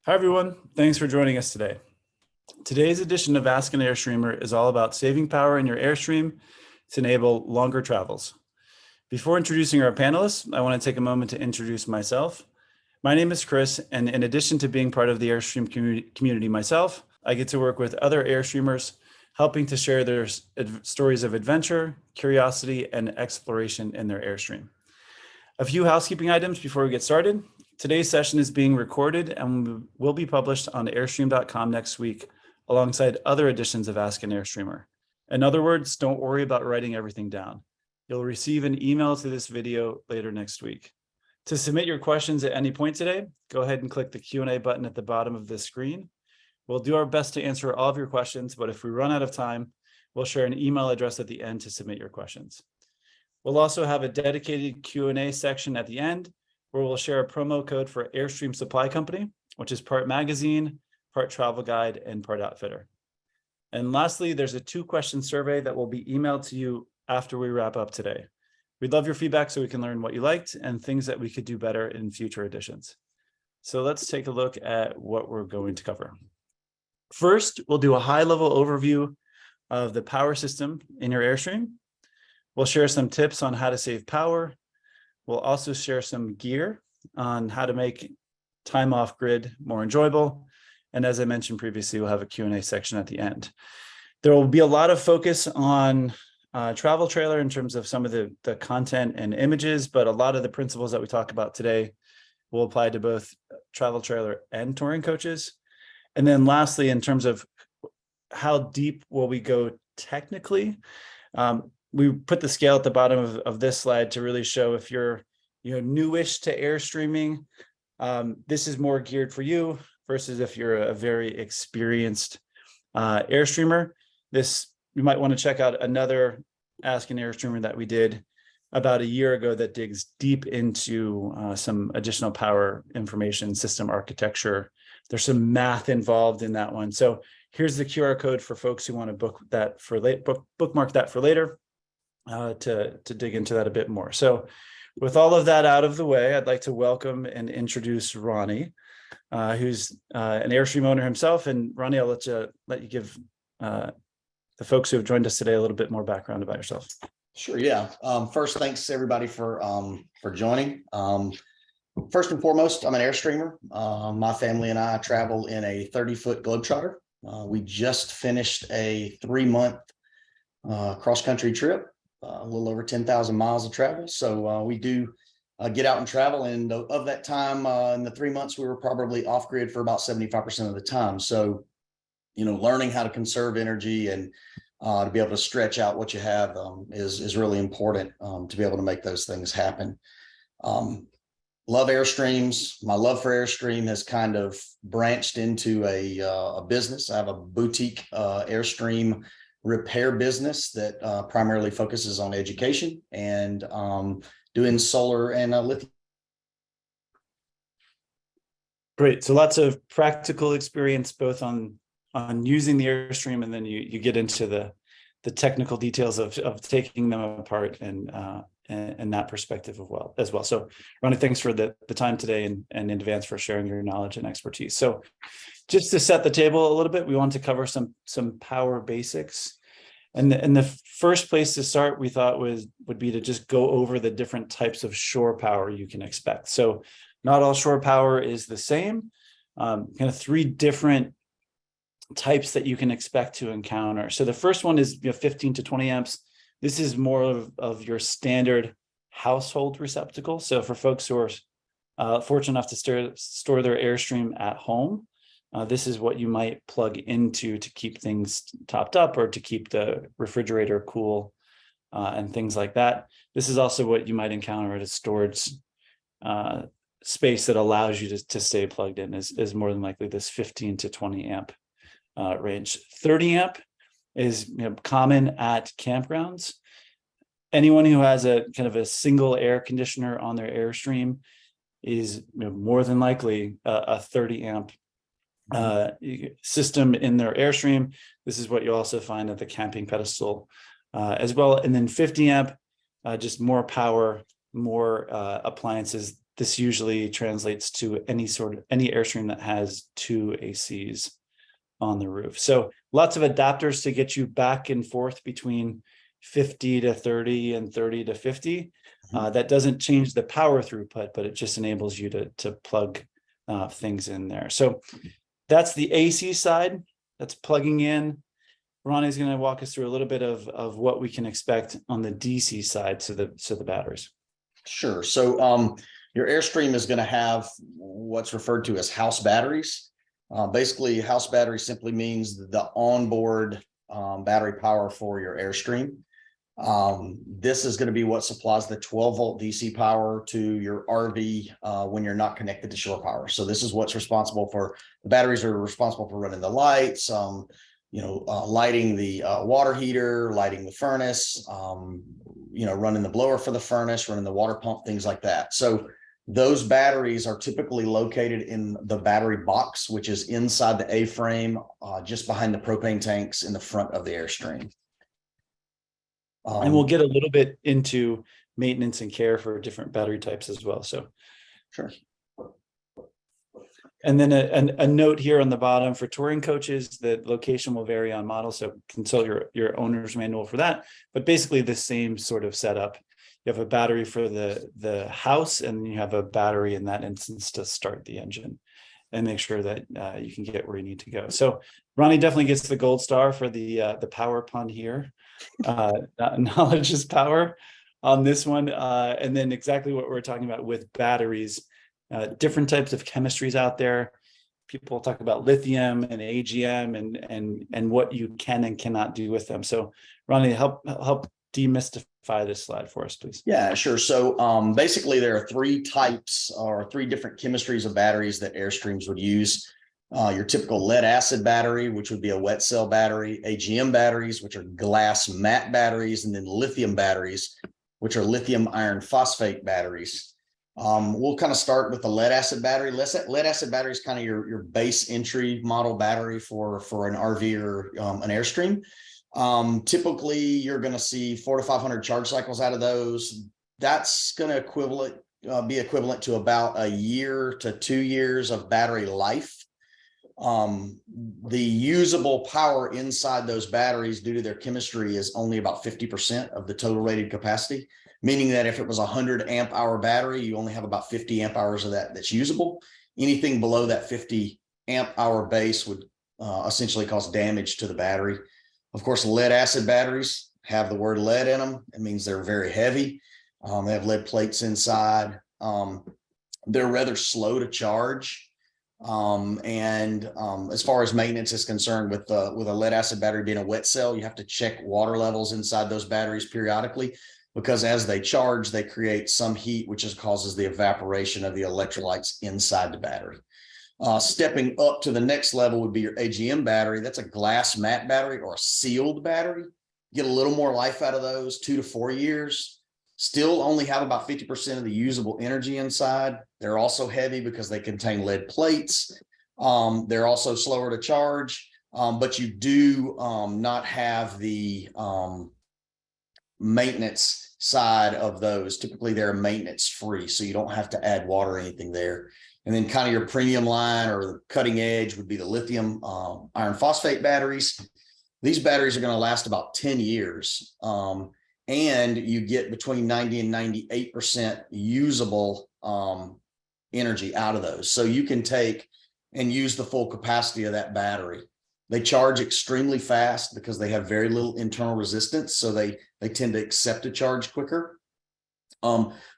Hi, everyone. Thanks for joining us today. Today's edition of Ask an Airstreamer is all about saving power in your Airstream to enable longer travels. Before introducing our panelists, I want to take a moment to introduce myself. My name is Chris, and in addition to being part of the Airstream community myself, I get to work with other Airstreamers, helping to share their stories of adventure, curiosity, and exploration in their Airstream. A few housekeeping items before we get started. Today's session is being recorded and will be published on airstream.com next week, alongside other editions of Ask an Airstreamer. In other words, don't worry about writing everything down. You'll receive an email to this video later next week. To submit your questions at any point today, go ahead and click the Q&A button at the bottom of this screen. We'll do our best to answer all of your questions, but if we run out of time, we'll share an email address at the end to submit your questions. We'll also have a dedicated Q&A section at the end, where we'll share a promo code for Airstream Supply Company, which is part magazine, part travel guide, and part outfitter. And lastly, there's a 2-question survey that will be emailed to you after we wrap up today. We'd love your feedback so we can learn what you liked and things that we could do better in future editions. So let's take a look at what we're going to cover. First, we'll do a high-level overview of the power system in your Airstream. We'll share some tips on how to save power. We'll also share some gear on how to make time off grid more enjoyable. And as I mentioned previously, we'll have a Q&A section at the end. There will be a lot of focus on travel trailer in terms of some of the content and images, but a lot of the principles that we talk about today will apply to both travel trailer and touring coaches. And then lastly, in terms of how deep will we go technically, we put the scale at the bottom of this slide to really show if you're newish to Airstreaming, this is more geared for you versus if you're a very experienced Airstreamer. You might want to check out another Ask an Airstreamer that we did about a year ago that digs deep into some additional power information, system architecture. There's some math involved in that one. So here's the QR code for folks who want to bookmark that for later. To dig into that a bit more. So with all of that out of the way, I'd like to welcome and introduce Ronnie, who's an Airstream owner himself. And Ronnie, I'll let you give the folks who have joined us today a little bit more background about yourself. Sure, yeah. First, thanks everybody for joining. First and foremost, I'm an Airstreamer. My family and I travel in a 30-foot Globetrotter. We just finished a 3-month cross-country trip. A little over 10,000 miles of travel. So we do get out and travel. And of that time, in the 3 months, we were probably off grid for about 75% of the time. So, learning how to conserve energy and to be able to stretch out what you have is really important to be able to make those things happen. Love Airstreams. My love for Airstream has kind of branched into a business. I have a boutique Airstream repair business that primarily focuses on education and doing solar and lithium. Great. So lots of practical experience both on using the Airstream, and then you get into the technical details of taking them apart and that perspective as well. So Ronnie, thanks for the time today and in advance for sharing your knowledge and expertise. So just to set the table a little bit, we want to cover some power basics. And the first place to start we thought would be to just go over the different types of shore power you can expect. So not all shore power is the same. Kind of 3 different types that you can expect to encounter. So the first one is 15 to 20 amps. This is more of your standard household receptacle. So for folks who are fortunate enough to store their Airstream at home, this is what you might plug into to keep things topped up or to keep the refrigerator cool and things like that. This is also what you might encounter at a storage space that allows you to stay plugged in is more than likely this 15 to 20 amp range. 30 amp is common at campgrounds. Anyone who has a kind of a single air conditioner on their Airstream is more than likely a 30 amp system in their Airstream. This is what you also find at the camping pedestal as well. And then 50 amp, just more power, more appliances this usually translates to any Airstream that has 2 ACs on the roof. So lots of adapters to get you back and forth between 50 to 30 and 30 to 50. That doesn't change the power throughput, but it just enables you to plug things in there. So that's the AC side. That's plugging in. Ronnie's going to walk us through a little bit of what we can expect on the DC side, so the batteries. Sure. So your Airstream is going to have what's referred to as house batteries. Basically, house battery simply means the onboard battery power for your Airstream. This is going to be what supplies the 12-volt DC power to your RV when you're not connected to shore power. So this is what's responsible for, the batteries are responsible for running the lights, lighting the water heater, lighting the furnace, running the blower for the furnace, running the water pump, things like that. So those batteries are typically located in the battery box, which is inside the A-frame, just behind the propane tanks in the front of the Airstream. And we'll get a little bit into maintenance and care for different battery types as well. So, sure. And then a note here on the bottom for touring coaches, the location will vary on model. So consult your owner's manual for that. But basically the same sort of setup. You have a battery for the house, and you have a battery in that instance to start the engine and make sure that you can get where you need to go. So Ronnie definitely gets the gold star for the power pun here. Knowledge is power on this one. And then exactly what we're talking about with batteries, different types of chemistries out there. People talk about lithium and AGM and what you can and cannot do with them. So Ronnie, help demystify this slide for us, please. Yeah, sure. So basically there are 3 types or 3 different chemistries of batteries that Airstreams would use. Your typical lead acid battery, which would be a wet cell battery, AGM batteries, which are glass matte batteries, and then lithium batteries, which are lithium iron phosphate batteries. We'll kind of start with the lead acid battery. Lead acid battery is kind of your base entry model battery for an RV or an Airstream. Typically, you're going to see 400 to 500 charge cycles out of those. That's going to be equivalent to about a year to 2 years of battery life. The usable power inside those batteries due to their chemistry is only about 50% of the total rated capacity, meaning that if it was a 100 amp hour battery, you only have about 50 amp hours of that's usable. Anything below that 50 amp hour base would essentially cause damage to the battery. Of course, lead acid batteries have the word lead in them. It means they're very heavy. They have lead plates inside. They're rather slow to charge. As far as maintenance is concerned, with a lead acid battery being a wet cell, you have to check water levels inside those batteries periodically, because as they charge, they create some heat, which causes the evaporation of the electrolytes inside the battery. Stepping up to the next level would be your AGM battery. That's a glass matte battery or a sealed battery. Get a little more life out of those, 2 to 4 years. Still only have about 50% of the usable energy inside. They're also heavy because they contain lead plates. They're also slower to charge, but you do not have the maintenance side of those. Typically, they're maintenance free, so you don't have to add water or anything there. And then kind of your premium line or the cutting edge would be the lithium iron phosphate batteries. These batteries are going to last about 10 years. And you get between 90 and 98% usable energy out of those. So you can take and use the full capacity of that battery. They charge extremely fast because they have very little internal resistance. So they tend to accept a charge quicker.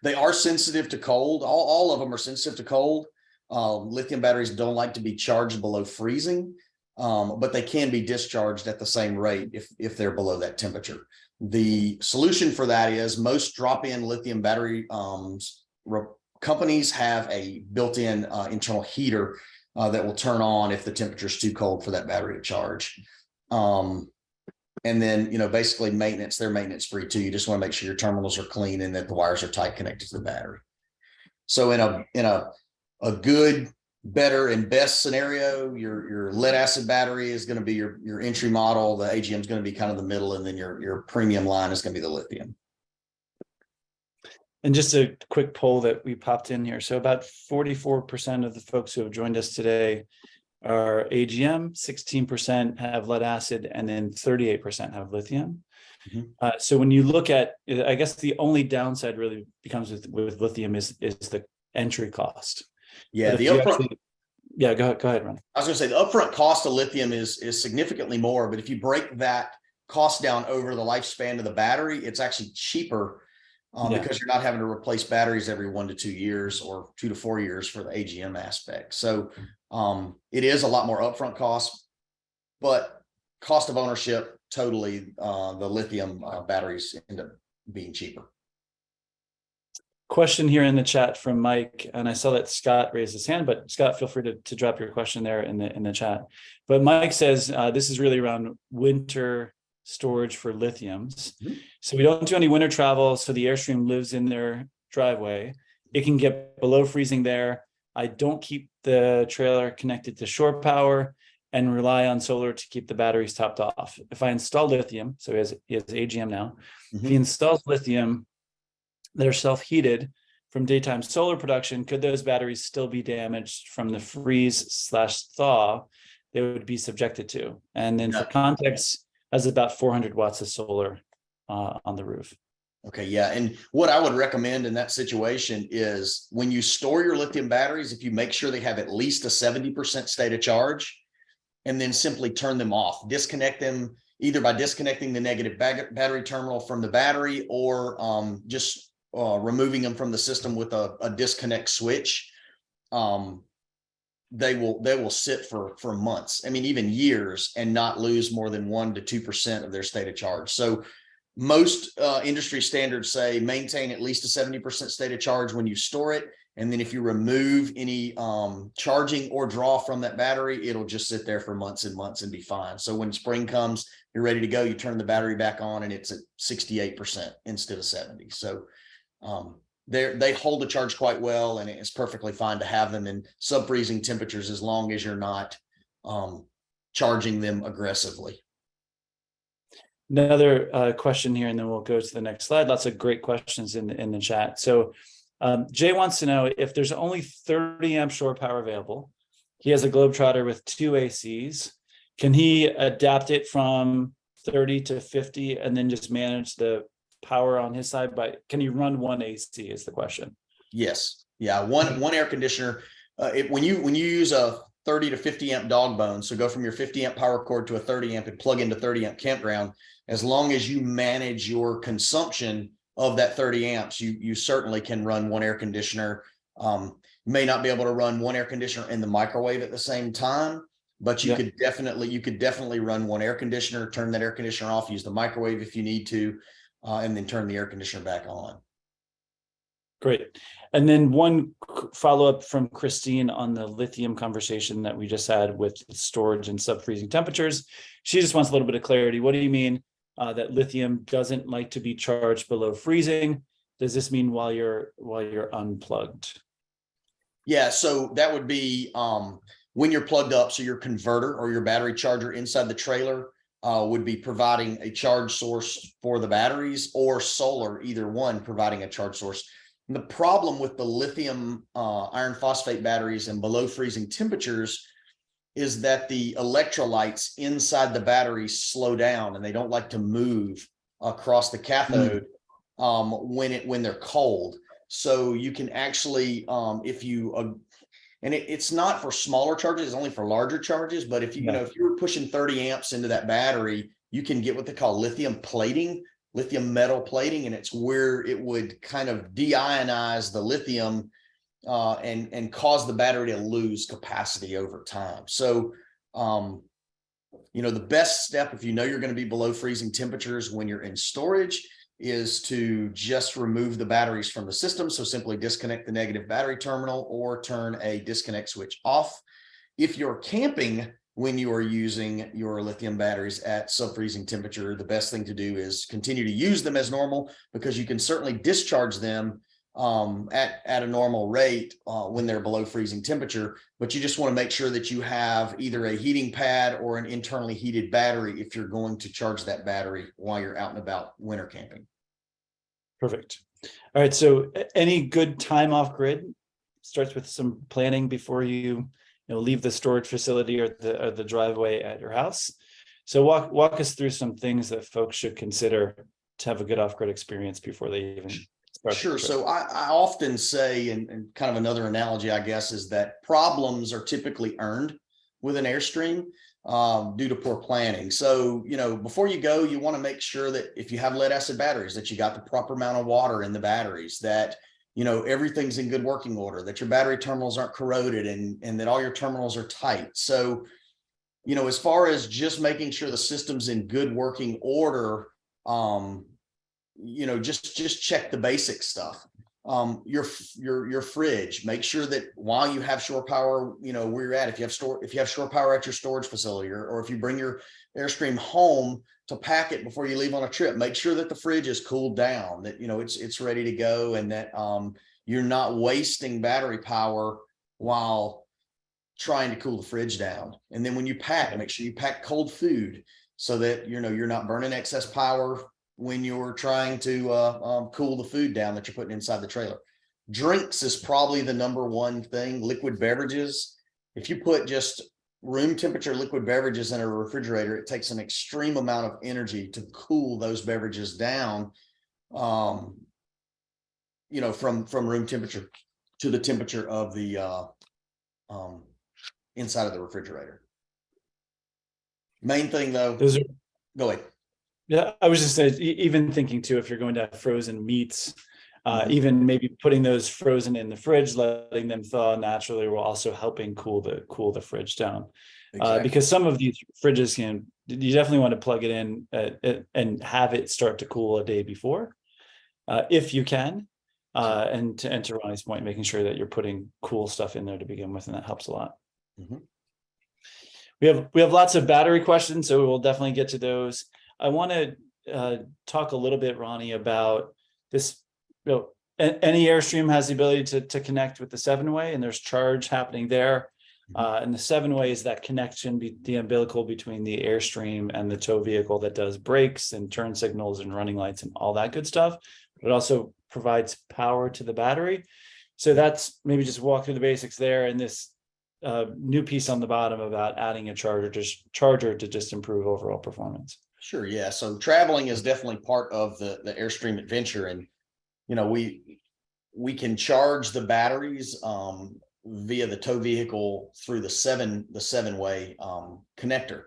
They are sensitive to cold. All of them are sensitive to cold. Lithium batteries don't like to be charged below freezing, but they can be discharged at the same rate if they're below that temperature. The solution for that is most drop-in lithium battery companies have a built-in internal heater that will turn on if the temperature is too cold for that battery to charge. And then, basically maintenance, they're maintenance free too. You just want to make sure your terminals are clean and that the wires are tight connected to the battery. So in a good, better, and best scenario, your lead acid battery is going to be your entry model. The AGM is going to be kind of the middle, and then your premium line is going to be the lithium. And just a quick poll that we popped in here. So about 44% of the folks who have joined us today are AGM, 16% have lead acid, and then 38% have lithium. Mhm. So when you look at, I guess the only downside really becomes with lithium is the entry cost. Yeah, But the if you upfront. actually, yeah, go ahead, Ron. I was going to say the upfront cost of lithium is significantly more, but if you break that cost down over the lifespan of the battery, it's actually cheaper Yeah. because you're not having to replace batteries every 1 to 2 years or 2 to 4 years for the AGM aspect. So it is a lot more upfront cost, but cost of ownership, totally, the lithium batteries end up being cheaper. Question here in the chat from Mike, and I saw that Scott raised his hand, but Scott, feel free to drop your question there in the chat. But Mike says this is really around winter storage for lithiums. Mm-hmm. So we don't do any winter travel, so the Airstream lives in their driveway. It can get below freezing there. I don't keep the trailer connected to shore power and rely on solar to keep the batteries topped off. If I install lithium, so he has AGM now, if he installs lithium that are self-heated from daytime solar production, could those batteries still be damaged from the freeze/thaw they would be subjected to? And then for context, has about 400 watts of solar on the roof. Okay, yeah. And what I would recommend in that situation is when you store your lithium batteries, if you make sure they have at least a 70% state of charge, and then simply turn them off, disconnect them either by disconnecting the negative battery terminal from the battery or just removing them from the system with a disconnect switch. They will sit for months. I mean, even years, and not lose more than 1 to 2% of their state of charge. So most industry standards say maintain at least a 70% state of charge when you store it. And then if you remove any charging or draw from that battery, it'll just sit there for months and months and be fine. So when spring comes, you're ready to go, you turn the battery back on and it's at 68% instead of 70. So they hold the charge quite well, and it's perfectly fine to have them in sub-freezing temperatures as long as you're not charging them aggressively. Another question here, and then we'll go to the next slide. Lots of great questions in the chat. So Jay wants to know if there's only 30 amp shore power available. He has a Globetrotter with 2 ACs. Can he adapt it from 30 to 50 and then just manage the power on his side? Can you run one AC is the question. Yes. Yeah. One air conditioner. When you use a 30 to 50 amp dog bone, so go from your 50 amp power cord to a 30 amp and plug into 30 amp campground, as long as you manage your consumption of that 30 amps, you certainly can run one air conditioner. You may not be able to run one air conditioner in the microwave at the same time, but you could definitely run one air conditioner, turn that air conditioner off, use the microwave if you need to, and then turn the air conditioner back on. Great. And then one follow-up from Christine on the lithium conversation that we just had with storage and sub-freezing temperatures. She just wants a little bit of clarity. What do you mean that lithium doesn't like to be charged below freezing? Does this mean while you're unplugged? Yeah, so that would be when you're plugged up. So your converter or your battery charger inside the trailer would be providing a charge source for the batteries, or solar, either one providing a charge source. And the problem with the lithium iron phosphate batteries and below freezing temperatures is that the electrolytes inside the batteries slow down, and they don't like to move across the cathode when they're cold. So you can actually, if you and it's not for smaller charges, it's only for larger charges. But if you if you were pushing 30 amps into that battery, you can get what they call lithium plating, lithium metal plating, and it's where it would kind of deionize the lithium and cause the battery to lose capacity over time. So the best step, if you know you're going to be below freezing temperatures when you're in storage, is to just remove the batteries from the system. So simply disconnect the negative battery terminal or turn a disconnect switch off. If you're camping when you are using your lithium batteries at sub-freezing temperature, the best thing to do is continue to use them as normal, because you can certainly discharge them at a normal rate when they're below freezing temperature. But you just want to make sure that you have either a heating pad or an internally heated battery if you're going to charge that battery while you're out and about winter camping. Perfect. All right. So any good time off grid starts with some planning before you leave the storage facility or the driveway at your house. So walk us through some things that folks should consider to have a good off grid experience before they even start. Sure. So I often say, and kind of another analogy, I guess, is that problems are typically earned with an Airstream due to poor planning. So, before you go, you want to make sure that if you have lead acid batteries, that you got the proper amount of water in the batteries, that, everything's in good working order, that your battery terminals aren't corroded and that all your terminals are tight. So, as far as just making sure the system's in good working order, just check the basic stuff. Your fridge, make sure that while you have shore power, where you're at, if you have shore power at your storage facility, or if you bring your Airstream home to pack it before you leave on a trip, make sure that the fridge is cooled down, that it's ready to go, and that you're not wasting battery power while trying to cool the fridge down. And then when you pack, make sure you pack cold food so that you're not burning excess power when you're trying to cool the food down that you're putting inside the trailer. Drinks is probably the number one thing. Liquid beverages. If you put just room temperature liquid beverages in a refrigerator, it takes an extreme amount of energy to cool those beverages down, from room temperature to the temperature of the inside of the refrigerator. Main thing though, go ahead. Yeah, I was just saying, even thinking too, if you're going to have frozen meats, even maybe putting those frozen in the fridge, letting them thaw naturally, will also helping cool the fridge down. Exactly. Because some of these fridges you definitely want to plug it in and have it start to cool a day before, if you can. And to Ronnie's point, making sure that you're putting cool stuff in there to begin with, and that helps a lot. Mm-hmm. We have lots of battery questions, so we'll definitely get to those. I want to talk a little bit, Ronnie, about this. Any Airstream has the ability to connect with the 7-way, and there's charge happening there. And the 7-way is that connection, the umbilical between the Airstream and the tow vehicle that does brakes and turn signals and running lights and all that good stuff. But it also provides power to the battery. So that's maybe just walk through the basics there, and this new piece on the bottom about adding a charger to just improve overall performance. Sure. Yeah. So traveling is definitely part of the Airstream adventure. And, we can charge the batteries via the tow vehicle through the 7-way connector.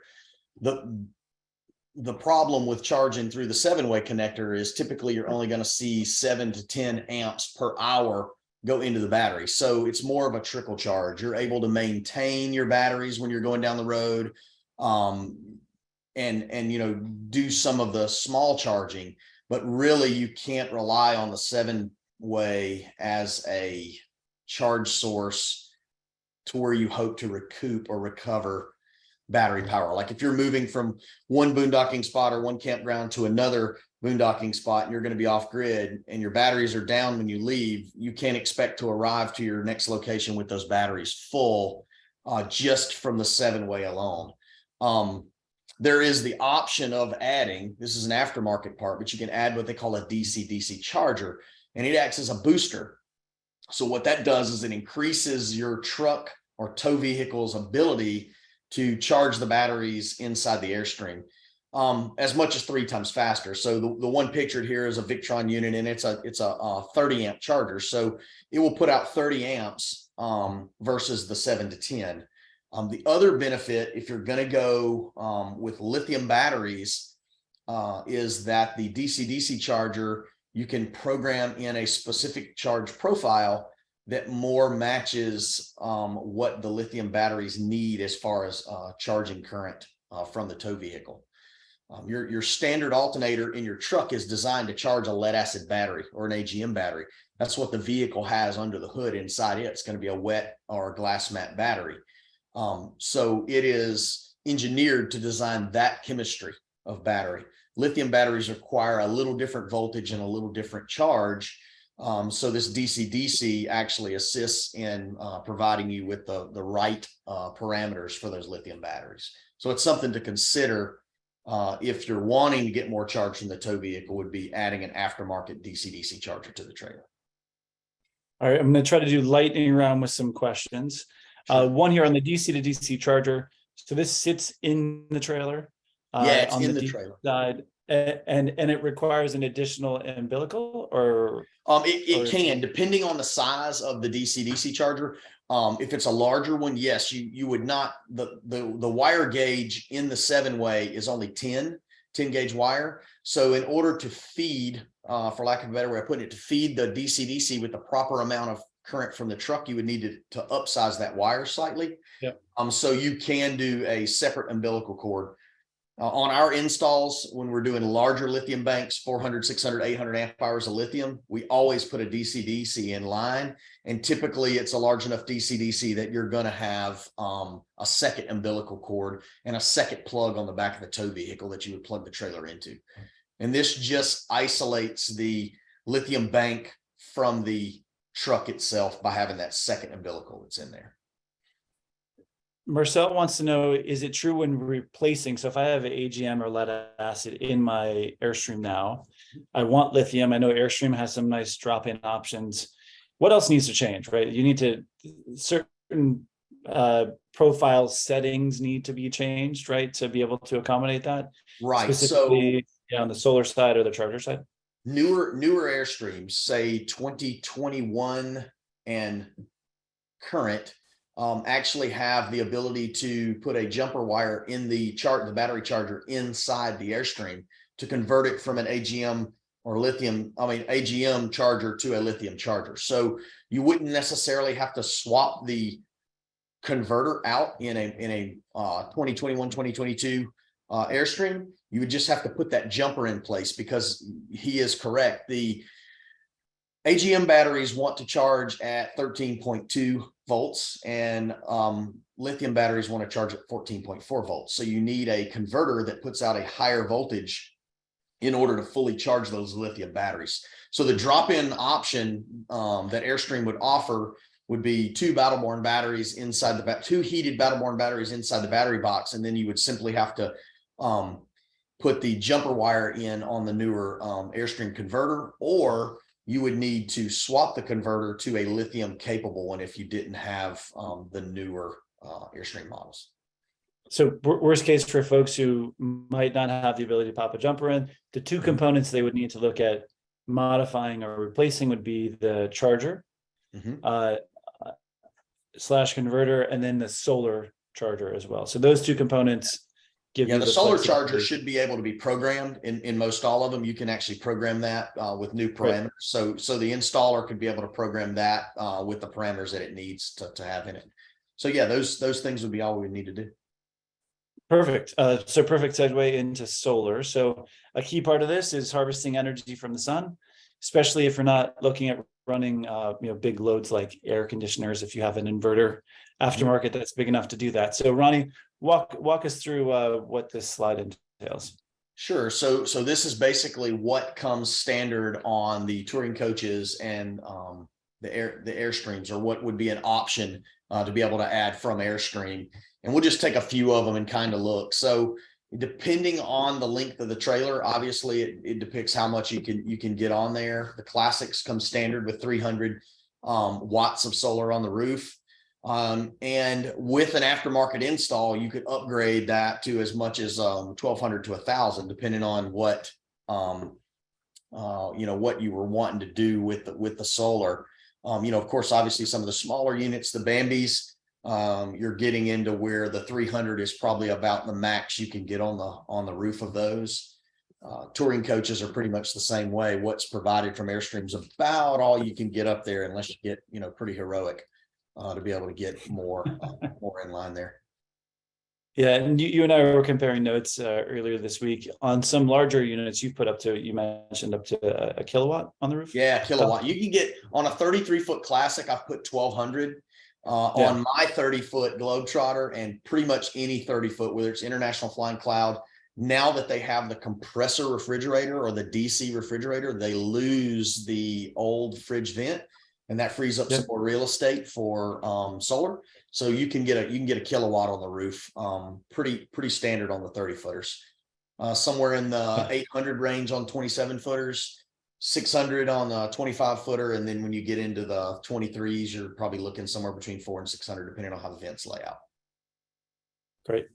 The problem with charging through the 7-way connector is typically you're only going to see 7 to 10 amps per hour go into the battery. So it's more of a trickle charge. You're able to maintain your batteries when you're going down the road. And do some of the small charging, but really you can't rely on the 7-way as a charge source to where you hope to recoup or recover battery power. Like if you're moving from one boondocking spot or one campground to another boondocking spot, and you're going to be off grid and your batteries are down when you leave, you can't expect to arrive to your next location with those batteries full just from the 7-way alone. There is the option of adding, this is an aftermarket part, but you can add what they call a DC-DC charger, and it acts as a booster. So what that does is it increases your truck or tow vehicle's ability to charge the batteries inside the Airstream as much as 3 times faster. So the one pictured here is a Victron unit, and it's a 30 amp charger. So it will put out 30 amps versus the 7 to 10. The other benefit, if you're going to go with lithium batteries, is that the DC-DC charger, you can program in a specific charge profile that more matches what the lithium batteries need as far as charging current from the tow vehicle. Your standard alternator in your truck is designed to charge a lead acid battery or an AGM battery. That's what the vehicle has under the hood inside it. It's going to be a wet or a glass mat battery. So it is engineered to design that chemistry of battery. Lithium batteries require a little different voltage and a little different charge. So this DC-DC actually assists in providing you with the right parameters for those lithium batteries. So it's something to consider if you're wanting to get more charge from the tow vehicle, would be adding an aftermarket DC-DC charger to the trailer. All right, I'm going to try to do lightning round with some questions. Sure. One here on the DC to DC charger. So this sits in the trailer. Yeah, it's on in the the DC trailer. side, and it requires an additional umbilical, or It can, depending on the size of the DC-DC charger. If it's a larger one, yes, you would not, the wire gauge in the 7-way is only 10 gauge wire. So in order to feed, for lack of a better way of putting it, to feed the DC-DC with the proper amount of current from the truck, you would need to upsize that wire slightly. Yep. So you can do a separate umbilical cord. On our installs, when we're doing larger lithium banks, 400, 600, 800 amp hours of lithium, we always put a DC-DC in line. And typically it's a large enough DC-DC that you're going to have a second umbilical cord and a second plug on the back of the tow vehicle that you would plug the trailer into. And this just isolates the lithium bank from the truck itself by having that second umbilical that's in there. Marcel wants to know, is it true when replacing, so if I have AGM or lead acid in my Airstream now, I want lithium, I know Airstream has some nice drop-in options. What else needs to change, right? You need to, certain profile settings need to be changed, right? To be able to accommodate that. Right. Specifically, so on the solar side or the charger side? Newer Airstreams, say 2021 and current, actually have the ability to put a jumper wire in the battery charger inside the Airstream to convert it from an AGM or AGM charger to a lithium charger. So you wouldn't necessarily have to swap the converter out in a 2021, 2022 Airstream. You would just have to put that jumper in place, because he is correct. The AGM batteries want to charge at 13.2 volts, and lithium batteries want to charge at 14.4 volts. So you need a converter that puts out a higher voltage in order to fully charge those lithium batteries. So the drop-in option that Airstream would offer would be two Battle-Born batteries inside two heated Battle-Born batteries inside the battery box, and then you would simply have to put the jumper wire in on the newer Airstream converter, or you would need to swap the converter to a lithium capable one if you didn't have the newer Airstream models. So worst case for folks who might not have the ability to pop a jumper in, the two components they would need to look at modifying or replacing would be the charger slash converter, and then the solar charger as well. So those two components give you the solar charger should be able to be programmed in most all of them. You can actually program that with new parameters. Right. So the installer could be able to program that with the parameters that it needs to have in it. So yeah, those things would be all we would need to do. Perfect. So perfect segue into solar. So a key part of this is harvesting energy from the sun, especially if you're not looking at running big loads like air conditioners, if you have an inverter aftermarket that's big enough to do that. So Ronnie, walk us through what this slide entails. Sure. So this is basically what comes standard on the touring coaches and the Airstreams, or what would be an option to be able to add from Airstream. And we'll just take a few of them and kind of look. So depending on the length of the trailer, obviously it depicts how much you can get on there. The classics come standard with 300 watts of solar on the roof. And with an aftermarket install, you could upgrade that to as much as 1,200 to 1,000, depending on what what you were wanting to do with the solar. Of course, obviously some of the smaller units, the Bambis, you're getting into where the 300 is probably about the max you can get on the roof of those. Touring coaches are pretty much the same way. What's provided from Airstream is about all you can get up there, unless you get pretty heroic to be able to get more in line there. Yeah, and you and I were comparing notes earlier this week on some larger units. You mentioned up to a kilowatt on the roof. Yeah, kilowatt. You can get on a 33-foot classic. I've put 1,200 on my 30-foot Globetrotter, and pretty much any 30-foot, whether it's International Flying Cloud. Now that they have the compressor refrigerator or the DC refrigerator, they lose the old fridge vent, and that frees up some more real estate for solar. So you can get a kilowatt on the roof, pretty standard on the 30-footers. somewhere in the 800 range on 27 footers, 600 on a 25 footer. And then when you get into the 23s, you're probably looking somewhere between 400 and 600, depending on how the vents lay out. Great.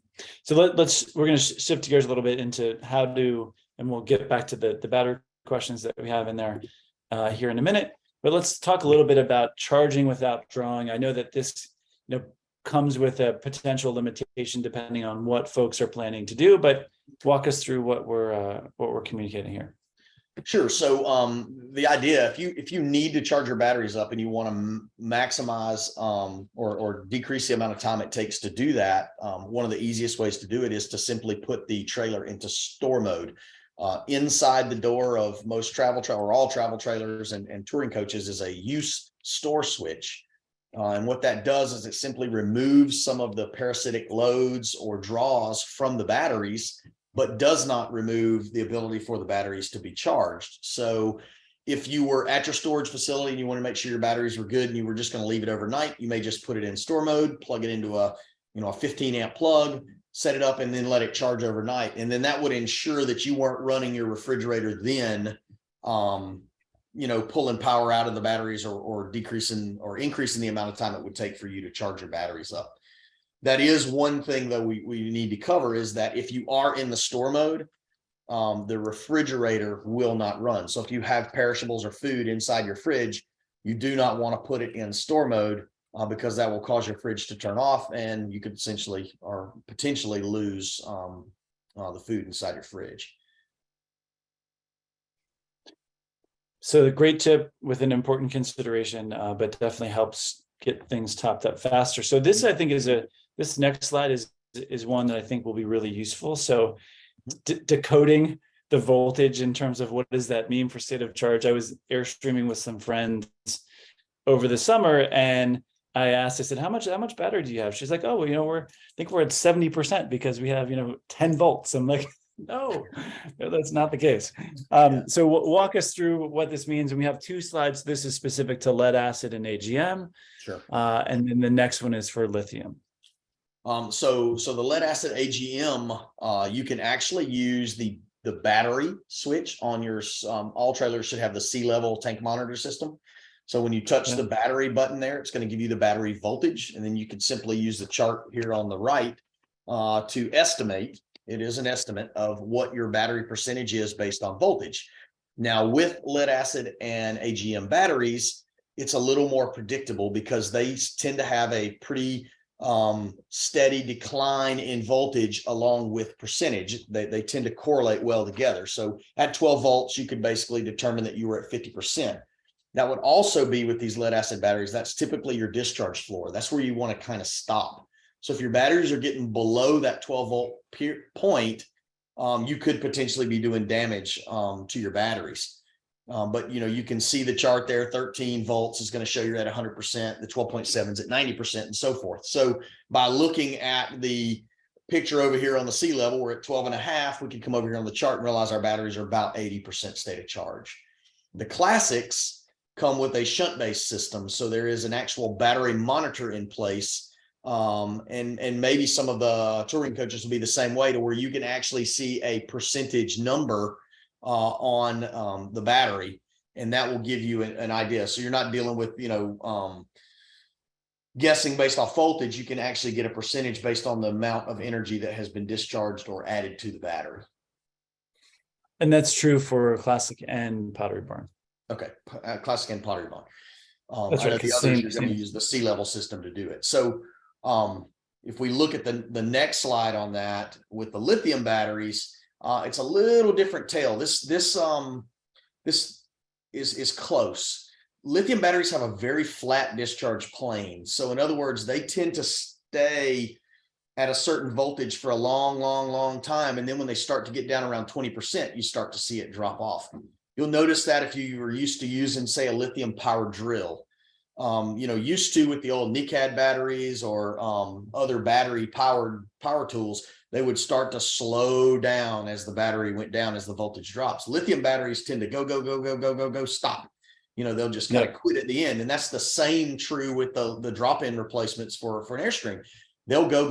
So we're going to shift gears a little bit into how to, and we'll get back to the battery questions that we have in there here in a minute. But let's talk a little bit about charging without drawing. I know that this, comes with a potential limitation depending on what folks are planning to do, but walk us through what we're communicating here. Sure. So the idea, if you need to charge your batteries up and you want to maximize or decrease the amount of time it takes to do that, one of the easiest ways to do it is to simply put the trailer into store mode. Inside the door of most or all travel trailers and touring coaches is a use store switch. And what that does is it simply removes some of the parasitic loads or draws from the batteries, but does not remove the ability for the batteries to be charged. So if you were at your storage facility and you want to make sure your batteries were good and you were just going to leave it overnight, you may just put it in store mode, plug it into a 15 amp plug, set it up, and then let it charge overnight. And then that would ensure that you weren't running your refrigerator then, pulling power out of the batteries or decreasing or increasing the amount of time it would take for you to charge your batteries up. That is one thing that we need to cover, is that if you are in the store mode, the refrigerator will not run. So if you have perishables or food inside your fridge, you do not want to put it in store mode because that will cause your fridge to turn off, and you could essentially or potentially lose the food inside your fridge. So the great tip with an important consideration, but definitely helps get things topped up faster. So this, I think, this next slide is one that I think will be really useful. So decoding the voltage in terms of what does that mean for state of charge. I was Airstreaming with some friends over the summer, and I said, how much battery do you have? She's like, oh, I think we're at 70% because we have, 10 volts. I'm like, no, that's not the case. So walk us through what this means. And we have two slides. This is specific to lead acid and AGM. Sure. And then the next one is for lithium. So the lead acid AGM, you can actually use the battery switch on your, all trailers should have the sea level tank monitor system. So when you touch the battery button there, it's going to give you the battery voltage. And then you can simply use the chart here on the right to estimate. It is an estimate of what your battery percentage is based on voltage. Now with lead acid and AGM batteries, it's a little more predictable because they tend to have a pretty steady decline in voltage along with percentage. They tend to correlate well together. So at 12 volts, you could basically determine that you were at 50%. That would also be with these lead acid batteries. That's typically your discharge floor. That's where you want to kind of stop. So if your batteries are getting below that 12 volt point, you could potentially be doing damage to your batteries. But you can see the chart there. 13 volts is going to show you're at 100%. The 12.7 is at 90%, and so forth. So by looking at the picture over here on the sea level, we're at 12.5. We can come over here on the chart and realize our batteries are about 80% state of charge. The classics come with a shunt-based system, so there is an actual battery monitor in place. And maybe some of the touring coaches will be the same way, to where you can actually see a percentage number on the battery, and that will give you an idea. So you're not dealing with guessing based off voltage. You can actually get a percentage based on the amount of energy that has been discharged or added to the battery. And that's true for Classic and Pottery Barn. Okay, Classic and Pottery Barn. That's right. The others, you're going to use the sea level system to do it. So if we look at the next slide on that with the lithium batteries, it's a little different tale. This is close. Lithium batteries have a very flat discharge plane. So in other words, they tend to stay at a certain voltage for a long time. And then when they start to get down around 20%, you start to see it drop off. You'll notice that if you were used to using, say, a lithium power drill, used to with the old NiCad batteries or other battery power tools, they would start to slow down as the battery went down, as the voltage drops. Lithium batteries tend to go, stop. They'll just kind of quit at the end. And that's the same true with the drop-in replacements for an Airstream. They'll go,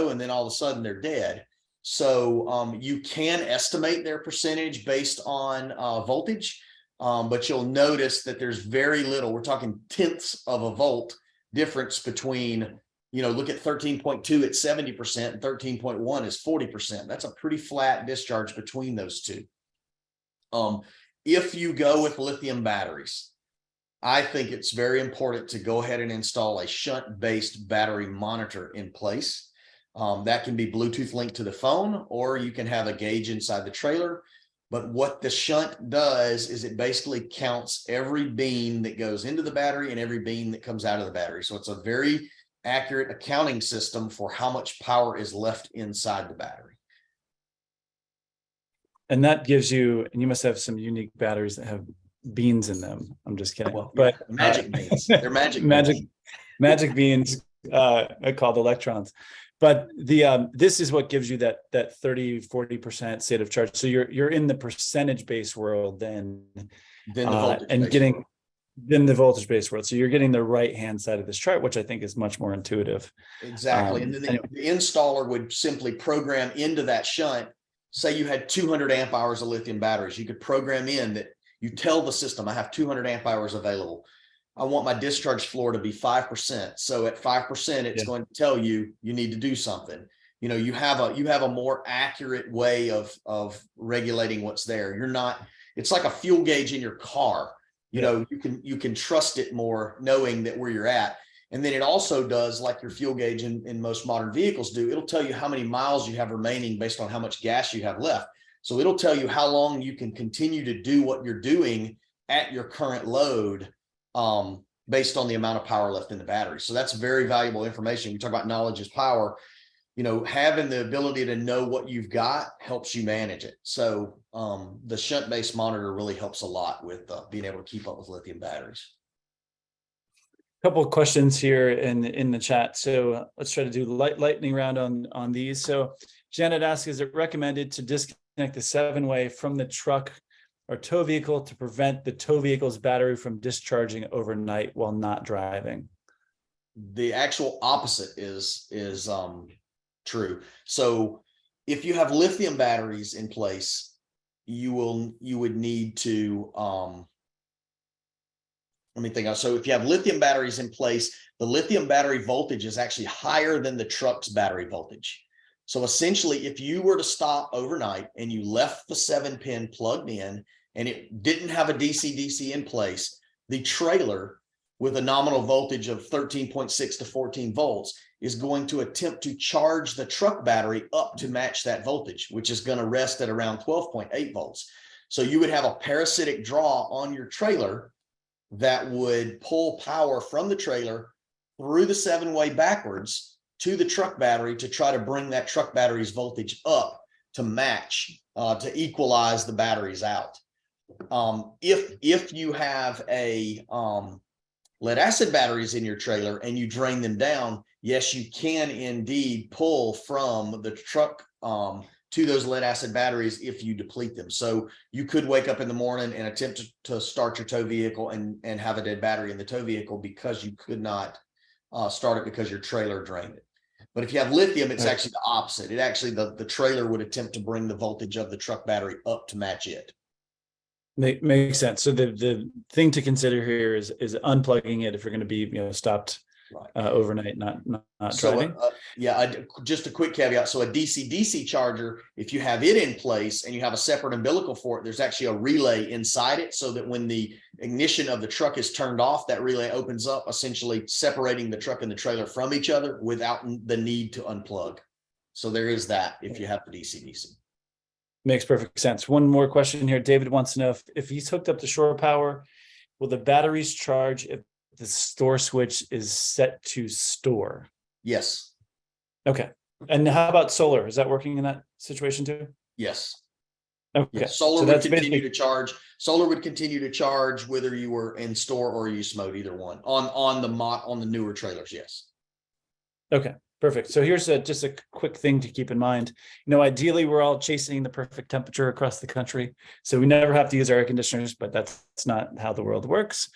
and then all of a sudden they're dead. So you can estimate their percentage based on voltage, but you'll notice that there's very little, we're talking tenths of a volt difference between, look at 13.2 at 70% and 13.1 is 40%. That's a pretty flat discharge between those two. If you go with lithium batteries, I think it's very important to go ahead and install a shunt-based battery monitor in place. That can be Bluetooth linked to the phone, or you can have a gauge inside the trailer. But what the shunt does is it basically counts every beam that goes into the battery and every beam that comes out of the battery. So it's a very accurate accounting system for how much power is left inside the battery. And that gives you, and you must have some unique batteries that have beans in them. I'm just kidding. Well, but yeah, magic beans. They're magic magic beans called electrons. But this is what gives you that 30-40% state of charge. So you're in the percentage based world then the voltage and getting then the voltage based world. So you're getting the right hand side of this chart, which I think is much more intuitive. Exactly. And then the installer would simply program into that shunt. Say you had 200 amp hours of lithium batteries. You could program in that you tell the system, I have 200 amp hours available. I want my discharge floor to be 5%. So at 5%, it's going to tell you need to do something. You have a more accurate way of regulating what's there. It's like a fuel gauge in your car. You can trust it more knowing that where you're at. And then it also does, like your fuel gauge in most modern vehicles do, it'll tell you how many miles you have remaining based on how much gas you have left. So it'll tell you how long you can continue to do what you're doing at your current load, based on the amount of power left in the battery. So that's very valuable information. We talk about knowledge is power. Having the ability to know what you've got helps you manage it. So the shunt-based monitor really helps a lot with being able to keep up with lithium batteries. Couple of questions here in the chat. So let's try to do lightning round on these. So Janet asks, is it recommended to disconnect the 7-way from the truck or tow vehicle to prevent the tow vehicle's battery from discharging overnight while not driving? The actual opposite is true. So if you have lithium batteries in place, you would need to let me think. So if you have lithium batteries in place, the lithium battery voltage is actually higher than the truck's battery voltage. So essentially, if you were to stop overnight and you left the 7-pin plugged in and it didn't have a DC-DC in place, the trailer with a nominal voltage of 13.6 to 14 volts is going to attempt to charge the truck battery up to match that voltage, which is going to rest at around 12.8 volts. So you would have a parasitic draw on your trailer that would pull power from the trailer through the 7-way backwards to the truck battery to try to bring that truck battery's voltage up to match, to equalize the batteries out. If you have a lead acid batteries in your trailer and you drain them down, yes, you can indeed pull from the truck to those lead acid batteries if you deplete them. So you could wake up in the morning and attempt to start your tow vehicle and have a dead battery in the tow vehicle because you could not start it because your trailer drained it. But if you have lithium, it's actually the opposite. It actually, the trailer would attempt to bring the voltage of the truck battery up to match it. Makes sense. So the thing to consider here is unplugging it if you're going to be stopped overnight, not driving. Just a quick caveat. So a DC-DC charger, if you have it in place and you have a separate umbilical for it, there's actually a relay inside it so that when the ignition of the truck is turned off, that relay opens up, essentially separating the truck and the trailer from each other without the need to unplug. So there is that if you have the DC-DC. Makes perfect sense. One more question here. David wants to know if he's hooked up to shore power, will the batteries charge if the store switch is set to store? Yes. Okay. And how about solar? Is that working in that situation too? Yes. Okay. Yeah. Solar would continue to charge. Solar would continue to charge whether you were in store or use mode, either one on the newer trailers. Yes. Okay. Perfect. So here's just a quick thing to keep in mind. Ideally, we're all chasing the perfect temperature across the country. So we never have to use our air conditioners, but that's not how the world works.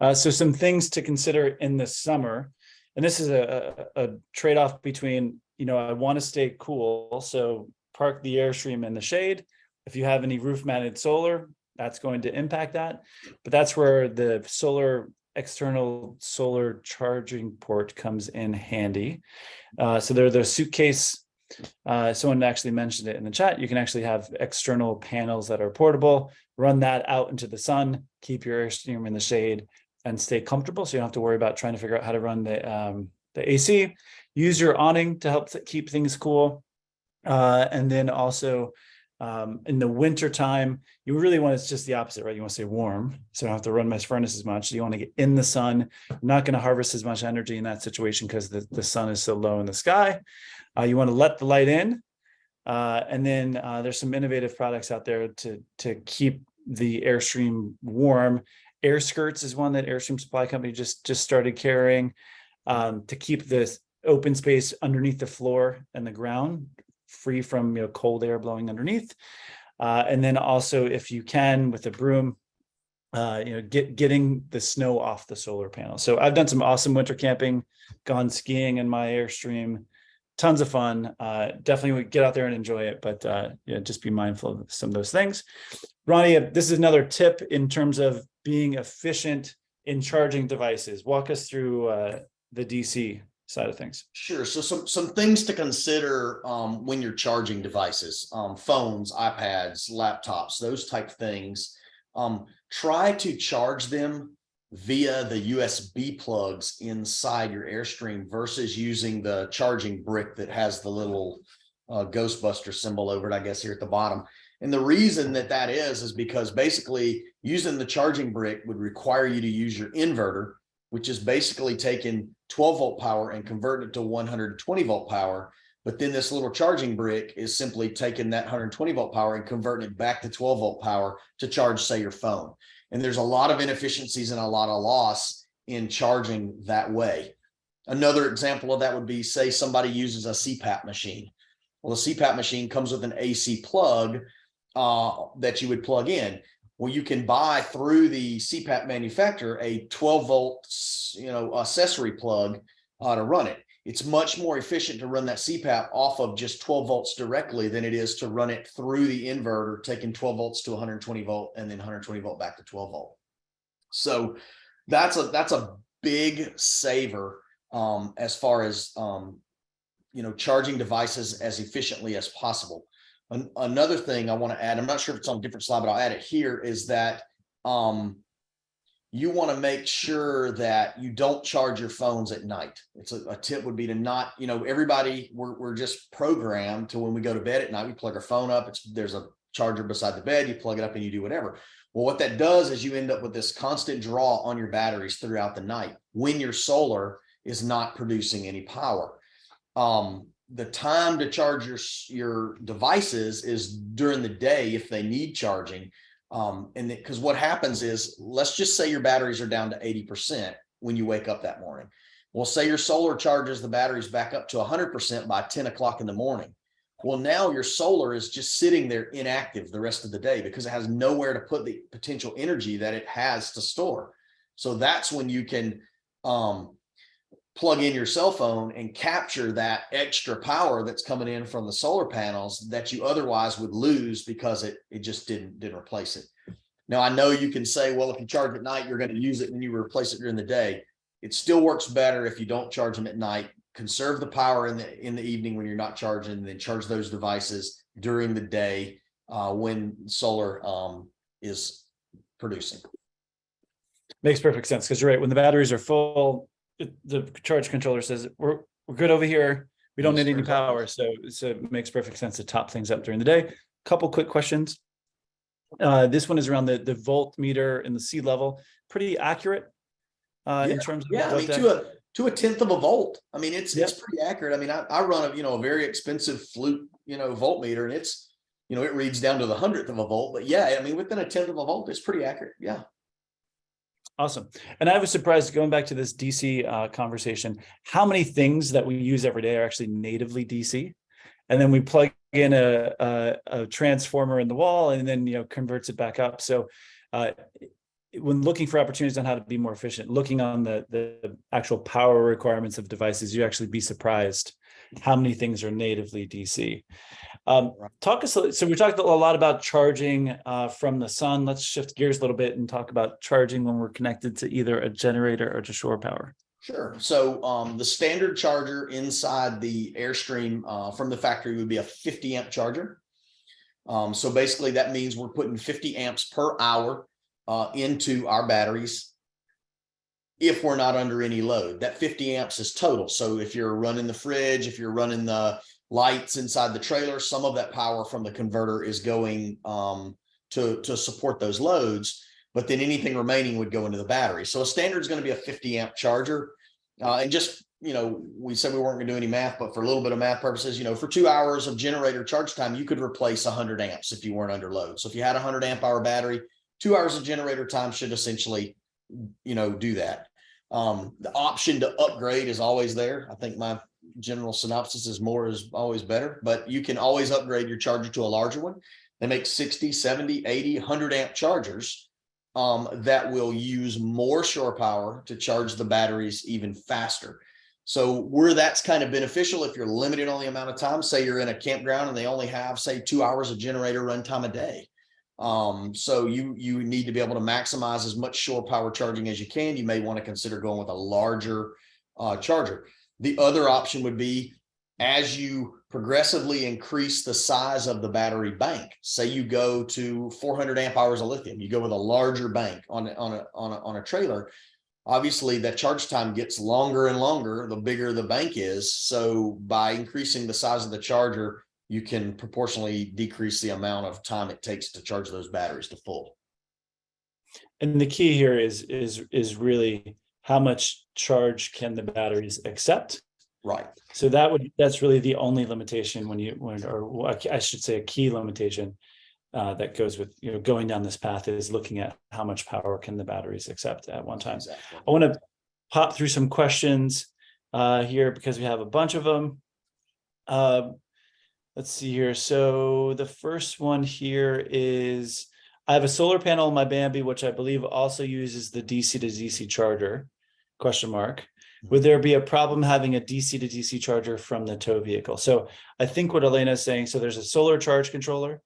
So some things to consider in the summer. And this is a trade-off between, I want to stay cool. So park the Airstream in the shade. If you have any roof mounted solar, that's going to impact that. But that's where the external solar charging port comes in handy. So they're the suitcase. Someone actually mentioned it in the chat. You can actually have external panels that are portable, run that out into the sun, keep your Airstream in the shade, and stay comfortable. So you don't have to worry about trying to figure out how to run the AC. Use your awning to help keep things cool. And then also in the winter time, you really want, it's just the opposite, right? You want to stay warm. So I don't have to run my furnace as much. You want to get in the sun. You're not going to harvest as much energy in that situation because the sun is so low in the sky. You want to let the light in. And then there's some innovative products out there to keep the Airstream warm. Air skirts is one that Airstream Supply Company just started carrying to keep this open space underneath the floor and the ground free from cold air blowing underneath. And then also, if you can, with a broom, getting the snow off the solar panel. So I've done some awesome winter camping, gone skiing in my Airstream, tons of fun. Definitely get out there and enjoy it, but just be mindful of some of those things. Ronnie, this is another tip in terms of being efficient in charging devices. Walk us through the DC side of things. Sure. So some things to consider when you're charging devices, phones, iPads, laptops, those type of things. Try to charge them via the USB plugs inside your Airstream versus using the charging brick that has the little Ghostbuster symbol over it, I guess, here at the bottom. And the reason that is because basically using the charging brick would require you to use your inverter, which is basically taking 12-volt power and converting it to 120-volt power. But then this little charging brick is simply taking that 120-volt power and converting it back to 12-volt power to charge, say, your phone. And there's a lot of inefficiencies and a lot of loss in charging that way. Another example of that would be, say, somebody uses a CPAP machine. Well, the CPAP machine comes with an AC plug that you would plug in. Well, you can buy through the CPAP manufacturer a 12-volt, accessory plug to run it. It's much more efficient to run that CPAP off of just 12 volts directly than it is to run it through the inverter, taking 12 volts to 120 volt and then 120 volt back to 12 volt. So that's a big saver as far as charging devices as efficiently as possible. Another thing I want to add, I'm not sure if it's on a different slide, but I'll add it here, is that you want to make sure that you don't charge your phones at night. It's a tip would be to not, everybody, we're just programmed to when we go to bed at night, we plug our phone up. There's a charger beside the bed, you plug it up and you do whatever. Well, what that does is you end up with this constant draw on your batteries throughout the night when your solar is not producing any power. The time to charge your devices is during the day if they need charging. Because what happens is, let's just say your batteries are down to 80% when you wake up that morning. Well, say your solar charges the batteries back up to 100% by 10 o'clock in the morning. Well, now your solar is just sitting there inactive the rest of the day because it has nowhere to put the potential energy that it has to store. So that's when you can plug in your cell phone and capture that extra power that's coming in from the solar panels that you otherwise would lose because it just didn't replace it. Now, I know you can say, well, if you charge at night, you're going to use it and you replace it during the day. It still works better if you don't charge them at night. Conserve the power in the evening when you're not charging, and then charge those devices during the day when solar is producing. Makes perfect sense, because you're right. When the batteries are full, the charge controller says we're good over here. We don't need any power. So it makes perfect sense to top things up during the day. Couple quick questions. This one is around the voltmeter and the sea level. Pretty accurate in terms of to a tenth of a volt. I mean, it's pretty accurate. I mean, I run a very expensive flute voltmeter, and it's it reads down to the 100th of a volt. But yeah, I mean, within a tenth of a volt, it's pretty accurate. Yeah. Awesome. And I was surprised, going back to this DC conversation, how many things that we use every day are actually natively DC. And then we plug in a transformer in the wall and then, converts it back up. So when looking for opportunities on how to be more efficient, looking on the actual power requirements of devices, you actually be surprised how many things are natively DC. Talk us. So we talked a lot about charging from the sun. Let's shift gears a little bit and talk about charging when we're connected to either a generator or to shore power. Sure. So the standard charger inside the Airstream from the factory would be a 50 amp charger. So basically that means we're putting 50 amps per hour into our batteries if we're not under any load. That 50 amps is total. So if you're running the fridge, if you're running the lights inside the trailer, some of that power from the converter is going to support those loads, but then anything remaining would go into the battery. So a standard is going to be a 50 amp charger. And just, we said we weren't going to do any math, but for a little bit of math purposes, for 2 hours of generator charge time, you could replace 100 amps if you weren't under load. So if you had a 100 amp hour battery, 2 hours of generator time should essentially, do that. The option to upgrade is always there. I think my general synopsis is more is always better, but you can always upgrade your charger to a larger one. They make 60, 70, 80, 100 amp chargers that will use more shore power to charge the batteries even faster. So where that's kind of beneficial, if you're limited on the amount of time, say you're in a campground and they only have, say, 2 hours of generator runtime a day. So you need to be able to maximize as much shore power charging as you can. You may want to consider going with a larger charger. The other option would be, as you progressively increase the size of the battery bank, say you go to 400 amp hours of lithium, you go with a larger bank on a trailer. Obviously, that charge time gets longer and longer the bigger the bank is. So by increasing the size of the charger, you can proportionally decrease the amount of time it takes to charge those batteries to full. And the key here is really how much charge can the batteries accept? Right. So that's really the only limitation or I should say a key limitation that goes with going down this path is looking at how much power can the batteries accept at one time. Exactly. I want to pop through some questions here because we have a bunch of them. Let's see here. So the first one here is, I have a solar panel on my Bambi, which I believe also uses the DC to DC charger, ? Would there be a problem having a DC to DC charger from the tow vehicle? So I think what Elena is saying, so there's a solar charge controller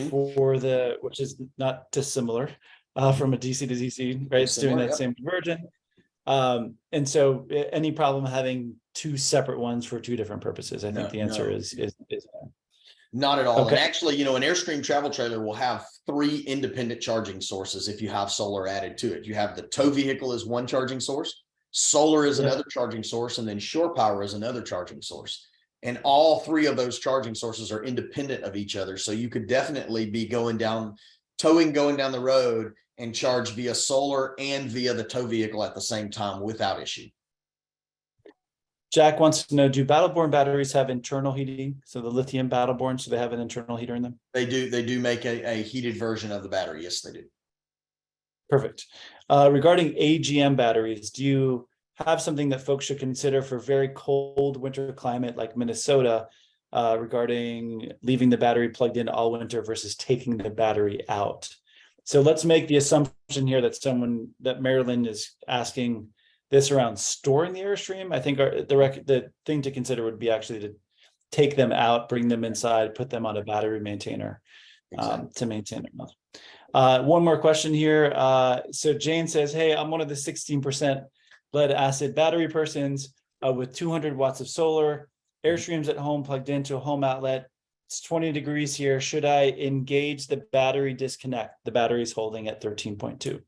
for which is not dissimilar from a DC to DC, right? It's doing that same conversion. And so any problem having two separate ones for two different purposes? I think the answer is not at all. Okay. And actually, an Airstream travel trailer will have 3 independent charging sources if you have solar added to it. You have the tow vehicle as one charging source, solar is another charging source, and then shore power is another charging source. And all 3 of those charging sources are independent of each other. So you could definitely be going down the road and charge via solar and via the tow vehicle at the same time without issue. Jack wants to know, do Battleborn batteries have internal heating? So the lithium Battleborn, so they have an internal heater in them? They do make a heated version of the battery. Yes, they do. Perfect. Regarding AGM batteries, do you have something that folks should consider for very cold winter climate like Minnesota regarding leaving the battery plugged in all winter versus taking the battery out? So let's make the assumption here that Marilyn is asking this around storing the Airstream. I think the thing to consider would be actually to take them out, bring them inside, put them on a battery maintainer to maintain them. One more question here. So Jane says, hey, I'm one of the 16% lead acid battery persons with 200 watts of solar, Airstreams at home plugged into a home outlet. It's 20 degrees here. Should I engage the battery disconnect? The battery is holding at 13.2.